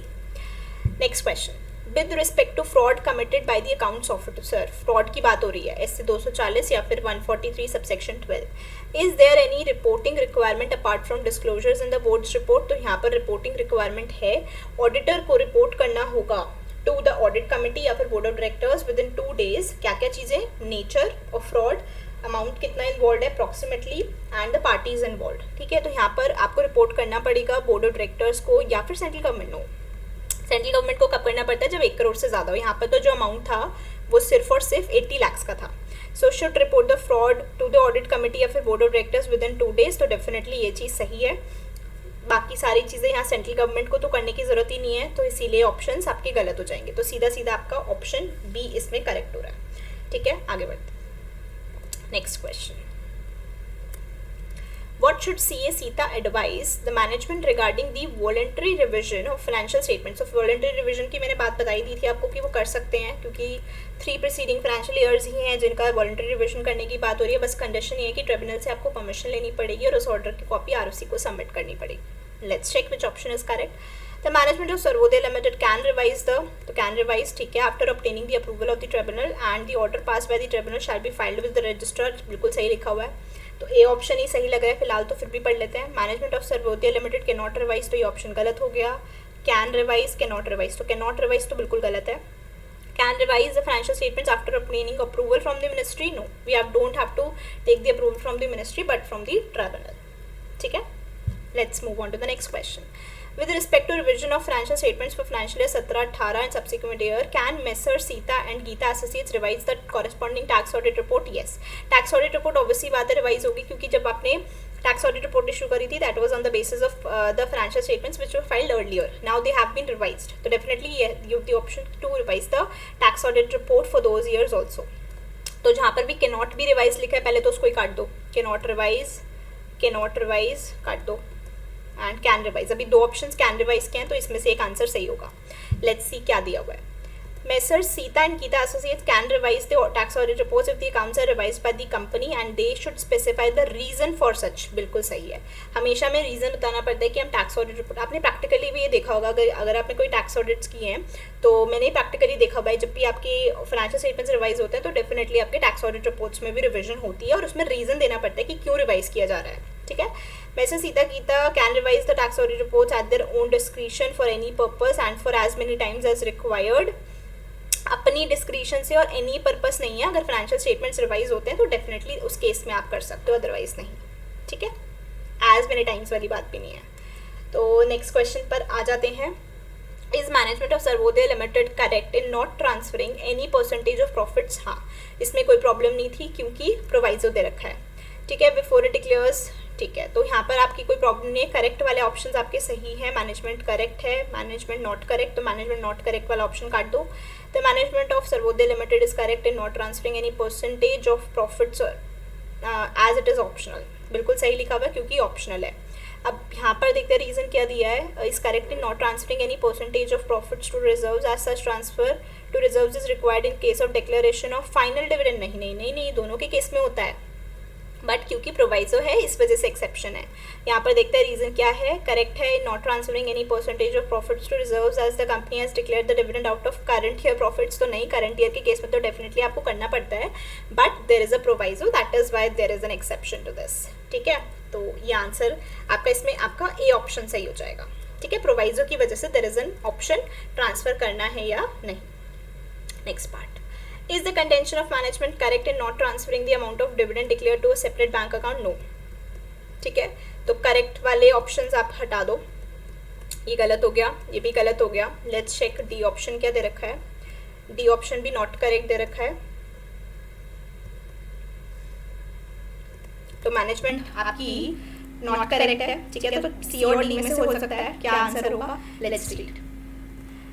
Next question. With respect to fraud committed by the accounts officer, fraud की बात हो रही है, SC 240 या फिर 143 subsection 12. Is there any reporting requirement apart from disclosures in the board's report? तो यहाँ पर रिपोर्टिंग रिक्वायरमेंट है, ऑडिटर को रिपोर्ट करना होगा टू द ऑडिट कमिटी या फिर board of directors within 2 days. क्या क्या चीज़ें? नेचर ऑफ फ्रॉड, अमाउंट कितना इन्वॉल्व है approximately, and the parties involve. ठीक है, तो यहाँ पर आपको रिपोर्ट करना पड़ेगा बोर्ड ऑफ डायरेक्टर्स को या फिर सेंट्रल गवर्नमेंट को. सेंट्रल गवर्नमेंट को कब करना पड़ता है? जब 1 करोड़ से ज़्यादा हो. यहाँ पर तो जो अमाउंट था वो सिर्फ और सिर्फ 80 lakhs का था. So should report the fraud to the audit committee या फिर board of directors within 2 days. तो डेफिनेटली ये चीज़ सही है. बाकी सारी चीज़ें यहाँ सेंट्रल गवर्नमेंट को तो करने की ज़रूरत ही नहीं है, तो इसीलिए ऑप्शंस आपके गलत हो जाएंगे. तो सीधा सीधा आपका ऑप्शन बी इसमें करेक्ट हो रहा है. ठीक है, आगे बढ़ते. Next question. What should CA Sita advise the management regarding the voluntary revision of financial statements? So voluntary revision की मैंने बात बताई दी थी आपको कि वो कर सकते हैं, क्योंकि 3 preceding financial years ही हैं जिनका voluntary revision करने की बात हो रही है. बस कंडीशन ये है कि ट्रिब्यूनल से आपको परमिशन लेनी पड़ेगी और उस ऑर्डर की कॉपी ROC को सबमिट करनी पड़ेगी. Let's check which option is correct. The management of Sarvodaya Limited can revise the, तो can revise, ठीक है, after obtaining the approval of the tribunal and the order passed by the tribunal shall be filed with the registrar. बिल्कुल सही लिखा हुआ है, तो A option ही सही लग रहा है फिलहाल. तो फिर भी पढ़ लेते हैं. मैनेजमेंट ऑफ सर्वोदय लिमिटेड के नॉट रिवाइज, तो ये ऑप्शन गलत हो गया. कैन रिवाइज, के नॉट रिवाइज, तो के नॉट रिवाइज तो बिल्कुल गलत है. Can revise the financial statements after obtaining approval from the ministry? No, we don't have to take the approval from the ministry but from the tribunal. ठीक है, let's move on to the next question. With respect to revision of financial statements for financial year 17-18 and subsequent year, can Messer Sita and Geeta Associates revise the corresponding tax audit report? Yes. Tax audit report obviously बात है revise होगी, क्योंकि जब आपने tax audit report issue करी थी that was on the basis of the financial statements which were filed earlier. Now they have been revised. So definitely you have the option to revise the tax audit report for those years also. तो जहाँ पर भी cannot be revised लिखा है, पहले तो उसको ही काट दो. cannot revise काट दो. एंड कैन रिवाइज, अभी 2 ऑप्शंस कैन रिवाइज के हैं, तो इसमें से एक आंसर सही होगा. लेट्स सी क्या दिया हुआ है. Messrs Sita and Gita associates can revise the tax audit reports if the accounts are revised by the company and they should specify the reason for such. बिल्कुल सही है, हमेशा में रीजन बताना पड़ता है कि हम टैक्स ऑडिट रिपोर्ट. आपने प्रैक्टिकली भी ये देखा होगा, अगर आपने कोई टैक्स ऑडिट्स किए हैं तो मैंने प्रैक्टिकली देखा हुआ है, जब भी आपके फाइनेंशियल स्टेटमेंट्स रिवाइज होते हैं तो डेफिनेटली आपके टैक्स ऑडिट रिपोर्ट्स में भी रिविजन होती है और उसमें रीजन देना पड़ता है कि क्यों रिवाइज किया जा रहा है. ठीक है, Messer Sita Geeta can revise the tax audit reports at their own discretion for any purpose and for as many times as required. अपनी डिस्क्रिशन से और एनी पर्पस नहीं है. अगर फाइनेंशियल स्टेटमेंट्स रिवाइज होते हैं तो डेफिनेटली उस केस में आप कर सकते हो, अदरवाइज नहीं. ठीक है, एज मेनी टाइम्स वाली बात भी नहीं है. तो नेक्स्ट क्वेश्चन पर आ जाते हैं. Is management of Sarvodaya limited correct in not transferring any percentage of profits? हाँ, इसमें कोई प्रॉब्लम नहीं थी क्योंकि प्रोवाइजो दे रखा है. ठीक है, बिफोर इट डिक्लेयर्स ठीक है, तो यहाँ पर आपकी कोई प्रॉब्लम नहीं है, करेक्ट वाले ऑप्शंस आपके सही है, मैनेजमेंट करेक्ट है, मैनेजमेंट नॉट करेक्ट, तो मैनेजमेंट नॉट करेक्ट वाला ऑप्शन काट दो। The management of Sarvodaya limited is correct in not transferring any percentage of profits as it is optional, बिल्कुल सही लिखा हुआ है क्योंकि ऑप्शनल है। अब यहाँ पर देखते हैं रीजन क्या दिया है, is correct in not transferring any percentage of profits to reserves as such transfer to reserves is required in case of declaration of final dividend. नहीं नहीं नहीं नहीं, दोनों के केस में होता है, बट क्योंकि प्रोवाइजो है इस वजह से एक्सेप्शन है। यहाँ पर देखते हैं रीजन क्या है, करेक्ट है not transferring any percentage of profits to reserves as the company has declared the dividend out of current year profits. तो नहीं, करंट ईयर के केस में तो डेफिनेटली आपको करना पड़ता है, but there is a proviso, that is why there is an exception to this. ठीक है, तो ये आंसर आपका इसमें आपका ए ऑप्शन सही हो जाएगा। ठीक है, प्रोवाइजो की वजह से there is an option transfer करना है या नहीं। Next part, is the contention of management correct in not transferring the amount of dividend declared to a separate bank account? No. ठीक है, तो करेक्ट वाले ऑप्शंस आप हटा दो, ये गलत हो गया, ये भी गलत हो गया। लेट्स चेक डी ऑप्शन क्या दे रखा है, डी ऑप्शन भी नॉट करेक्ट दे रखा है। तो मैनेजमेंट आपकी नॉट करेक्ट है, ठीक है, तो सी और डी में से हो सकता है, क्या आंसर होगा, let's read.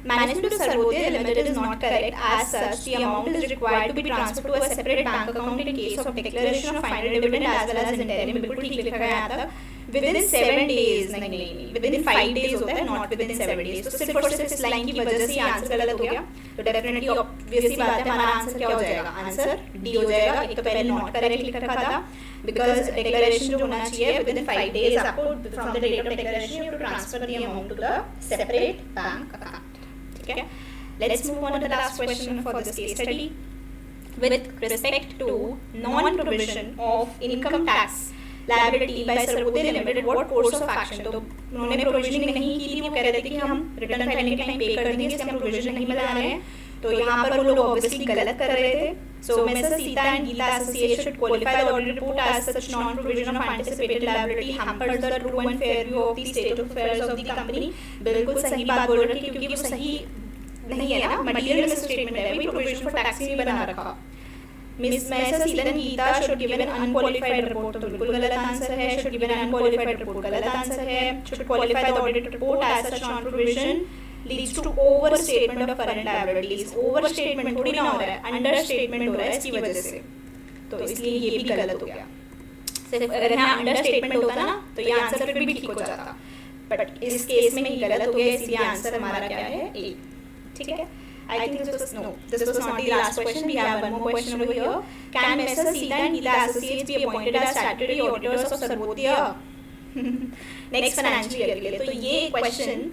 Management of Sarvodaya Limited is not correct. As such, the amount is required to be transferred to a separate bank account in case of declaration of final dividend as well as interim. बिल्कुल ठीक लिखा गया यहाँ तक। Within 7 days, नहीं, within 5 days होता है, not within 7 days। तो सिर्फ और सिर्फ इस लाइन की वजह से ये आंसर गलत हो गया। तो डेफिनेटली ऑब्वियसली बात है, हमारा आंसर क्या हो जाएगा, आंसर डी हो जाएगा। एक तो पहले नॉट करेक्ट लिख रखा था, बिकॉज डिक्लेरेशन जो होना चाहिए विदिन 5 days आपको from the date of declaration you have to transfer the amount to the separate bank account. Okay. Let's move on to the last question for this case study. With respect to non-provision of income tax liability by Sarvodaya Limited, what course of action? तो उन्होंने provisioning नहीं की थी, वो कह रहे थे कि हम रिटर्न फाइलिंग के टाइम पे कर देंगे, इसलिए हम प्रोविजन नहीं बना रहे हैं। तो यहाँ पर वो लोग ऑब्वियसली गलत कर रहे थे। So Mrs. Sita and Geeta Associates should qualify the audit report as such non-provision of anticipated liability hampers the true and fair view of the state of affairs of the company। बिल्कुल सही बात बोल रही है, क्योंकि वो सही नहीं है ना, मटेरियल में स्टेटमेंट है, वही प्रोविजन फॉर टैक्स भी बना रखा। Miss Sita and Gita should given an unqualified report, तो बिल्कुल गलत आंसर है। Should given an unqualified report गलत आंसर है। Should qualify the audit report as such non provision leads to over statement of current liabilities. Over statement थोड़ी ना हो रहा है, अंडर स्टेटमेंट हो रहा है इसकी वजह से, तो इसलिए ये भी गलत हो गया। सिर्फ अगर यहाँ अंडर स्टेटमेंट होता ना तो ये आंसर फिर भी ठीक हो जाता, बट इस केस में ही गलत हो गया, इसलिए आंसर हमारा क्या है, ए। ठीक है, I think this was not the last question. We have one more question over here. Can Mrs. Sita and Geeta Associates be appointed as statutory auditors of Sarvodaya next financial year के लिए? तो ये question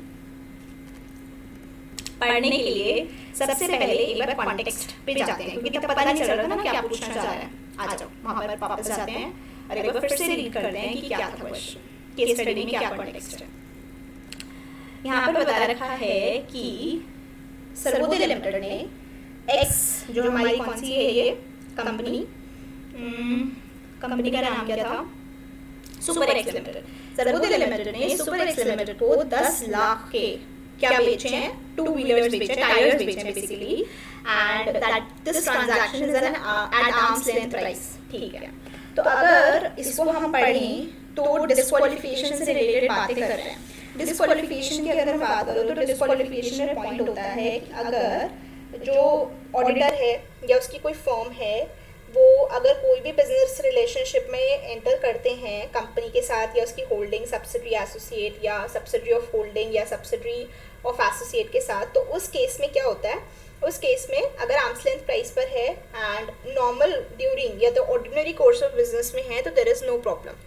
पढ़ने के लिए सबसे पहले एक बार कॉन्टेक्स्ट पे जाते हैं, क्योंकि तब पता नहीं चल रहा था ना क्या पूछना चाह रहा है। आ जाओ वहाँ पर वापस जाते हैं और एक बार फिर से रीड करते हैं कि क्या था क्वेश्चन, केस स्टडी में क्या कॉन्टेक्स्ट है। यहाँ पर बता रखा है कि सर्वोदय लिमिटेड ने एक्स, जो हमारी कौन सी है ये कंपनी, कंपनी का नाम क्या था, super x limited. Sarvodaya limited ने सुपर एक्स लिमिटेड को 10 लाख के क्या बेचे हैं, 2 व्हीलर्स बेचे, टायर्स बेचे हैं basically, and that this transaction is at arm's length price. ठीक है, तो अगर इसको हम पढ़ें तो डिस्क्वालिफिकेशन से रिलेटेड बातें कर रहे हैं। डिस्क्वालिफिकेशन की अगर बात करो तो डिस्क्वालिफिकेशन में पॉइंट होता है कि अगर जो ऑडिटर है या उसकी कोई फर्म है, वो अगर कोई भी बिजनेस रिलेशनशिप में एंटर करते हैं कंपनी के साथ, या उसकी होल्डिंग सब्सिडरी एसोसिएट या सब्सिडरी ऑफ होल्डिंग या सब्सिडरी ऑफ एसोसिएट के साथ, तो उस केस में क्या होता है, उस केस में अगर आर्म्स लेंथ प्राइस पर है एंड नॉर्मल ड्यूरिंग या तो ऑर्डिनरी कोर्स ऑफ बिजनेस में है, तो there is no problem.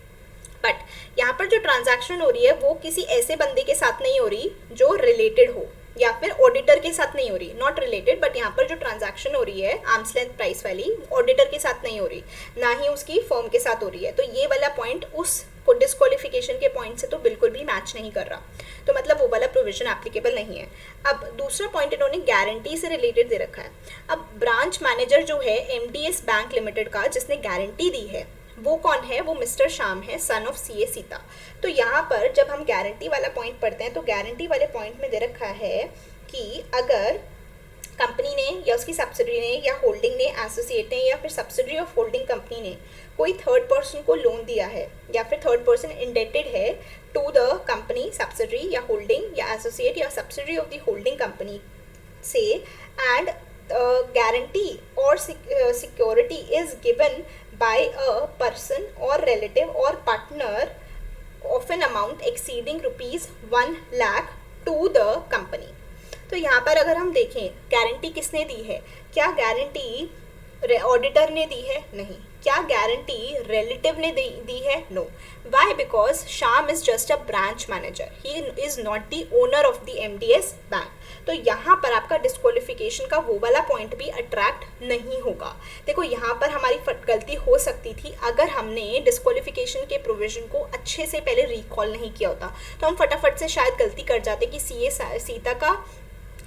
But यहाँ पर जो ट्रांजैक्शन हो रही है वो किसी ऐसे बंदे के साथ नहीं हो रही जो रिलेटेड हो, या फिर ऑडिटर के साथ नहीं हो रही, नॉट रिलेटेड, बट यहाँ पर जो ट्रांजैक्शन हो रही है आर्म्स लेंथ प्राइस वाली, ऑडिटर के साथ नहीं हो रही, ना ही उसकी फर्म के साथ हो रही है। तो ये वाला पॉइंट उस डिस्क्वालिफिकेशन के पॉइंट से तो बिल्कुल भी मैच नहीं कर रहा, तो मतलब वो वाला प्रोविजन एप्लीकेबल नहीं है। अब दूसरा पॉइंट इन्होंने गारंटी से रिलेटेड दे रखा है। अब ब्रांच मैनेजर जो है MDS बैंक लिमिटेड का, जिसने गारंटी दी है, वो कौन है, वो मिस्टर श्याम है, सन ऑफ CA सीता। तो यहाँ पर जब हम गारंटी वाला पॉइंट पढ़ते हैं तो गारंटी वाले पॉइंट में दे रखा है कि अगर कंपनी ने या उसकी सब्सिडरी ने या होल्डिंग ने, एसोसिएट ने या फिर सब्सिडरी ऑफ होल्डिंग कंपनी ने कोई थर्ड पर्सन को लोन दिया है या फिर थर्ड पर्सन इंडेटेड है टू द कंपनी, सब्सिडरी या होल्डिंग या एसोसिएट या subsidiary of the holding company से, and guarantee or security is given by a person or relative or partner of an amount exceeding rupees 1 lakh to the company. तो यहाँ पर अगर हम देखें गारंटी किसने दी है, क्या गारंटी ऑडिटर ने दी है? नहीं। क्या गारंटी रिलेटिव ने दी है? No. Why? Because Shyam is just a branch manager, he is not the owner of the MDS bank. तो यहाँ पर आपका डिस्क्वालिफिकेशन का वो वाला पॉइंट भी अट्रैक्ट नहीं होगा. देखो यहाँ पर हमारी गलती हो सकती थी अगर हमने डिस्क्वालिफिकेशन के प्रोविजन को अच्छे से पहले रिकॉल नहीं किया होता, तो हम फटाफट से शायद गलती कर जाते कि सीता का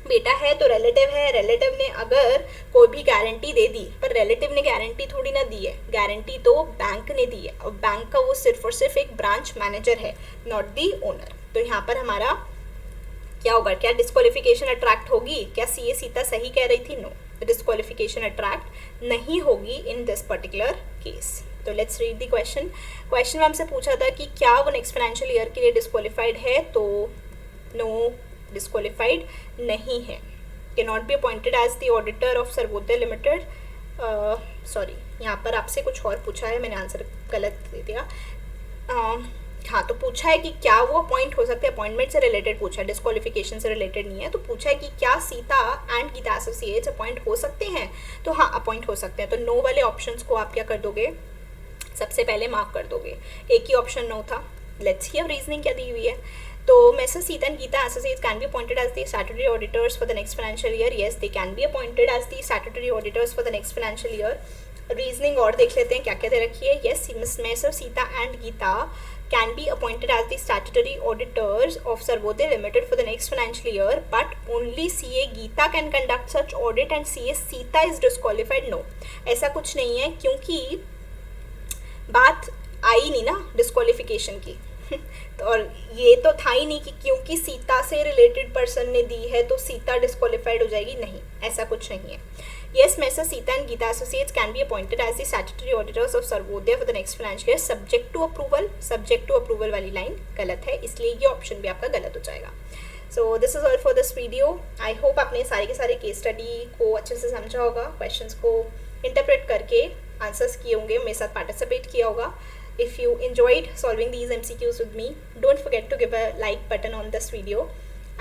बेटा है तो रिलेटिव है, रिलेटिव ने अगर कोई भी गारंटी दे दी, पर रिलेटिव ने गारंटी थोड़ी ना दी है, गारंटी तो बैंक ने दी है और बैंक का वो सिर्फ और सिर्फ एक ब्रांच मैनेजर है, नॉट दी ओनर. तो यहाँ पर हमारा क्या होगा? क्या डिस्क्वालिफिकेशन अट्रैक्ट होगी? क्या सीए सीता सही कह रही थी? नो, डिस्क्वालिफिकेशन अट्रैक्ट नहीं होगी इन दिस पर्टिकुलर केस. तो let's read the question. Question में हमसे पूछा था कि क्या वो नेक्स्ट फाइनेंशियल ईयर के लिए डिस्क्वालिफाइड है, तो नो, डिस्क्वालिफाइड नहीं है. Can not be appointed as the auditor of Sarvodaya limited. Sorry, यहाँ पर आपसे कुछ और पूछा है, मैंने आंसर गलत दे दिया. हाँ, तो पूछा है कि क्या वो अपॉइंट हो सकते हैं, अपॉइंटमेंट से रिलेटेड पूछा है, डिस्क्वालिफिकेशन से रिलेटेड नहीं है. तो पूछा है कि क्या Sita and Gita associates appoint हो सकते हैं, तो हाँ अपॉइंट हो सकते हैं. तो नो वाले ऑप्शंस को आप क्या कर दोगे? सबसे पहले मार्क कर दोगे. एक ही ऑप्शन नो था. लेट्स सी अब रीजनिंग क्या दी हुई है. तो Messrs. Sita and Geeta Associates can be appointed as the statutory auditors for the next financial year. Yes, they can be appointed as the statutory auditors for the next financial year. Reasoning और देख लेते हैं क्या क्या दे रखी है. Yes, Messrs. Sita and Geeta can be appointed as the statutory auditors of Sarvodaya Limited for the next financial year, but only CA Geeta can conduct such audit and CA Sita is disqualified. No, ऐसा कुछ नहीं है, क्योंकि बात आई नहीं ना disqualification की. तो और ये तो था ही नहीं कि क्योंकि सीता से रिलेटेड पर्सन ने दी है तो सीता डिस्क्वालिफाइड हो जाएगी. नहीं, ऐसा कुछ नहीं है. Yes, Messrs. Sita and Geeta Associates can be appointed as the statutory auditors of Sarvodaya for the next financial year subject to approval. Subject to approval वाली लाइन गलत है, इसलिए ये ऑप्शन भी आपका गलत हो जाएगा. So this is all for this video. I hope आपने सारे के सारे केस स्टडी को अच्छे से समझा होगा, क्वेश्चंस को इंटरप्रेट करके आंसर्स किए होंगे, मेरे साथ पार्टिसिपेट किया होगा. If you enjoyed solving these MCQs with me, don't forget to give a like button on this video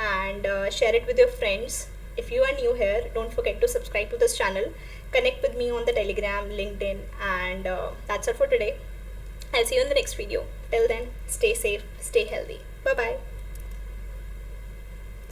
and share it with your friends. If you are new here, don't forget to subscribe to this channel. Connect with me on the Telegram, LinkedIn, and that's it for today. I'll see you in the next video. Till then, stay safe, stay healthy. Bye-bye.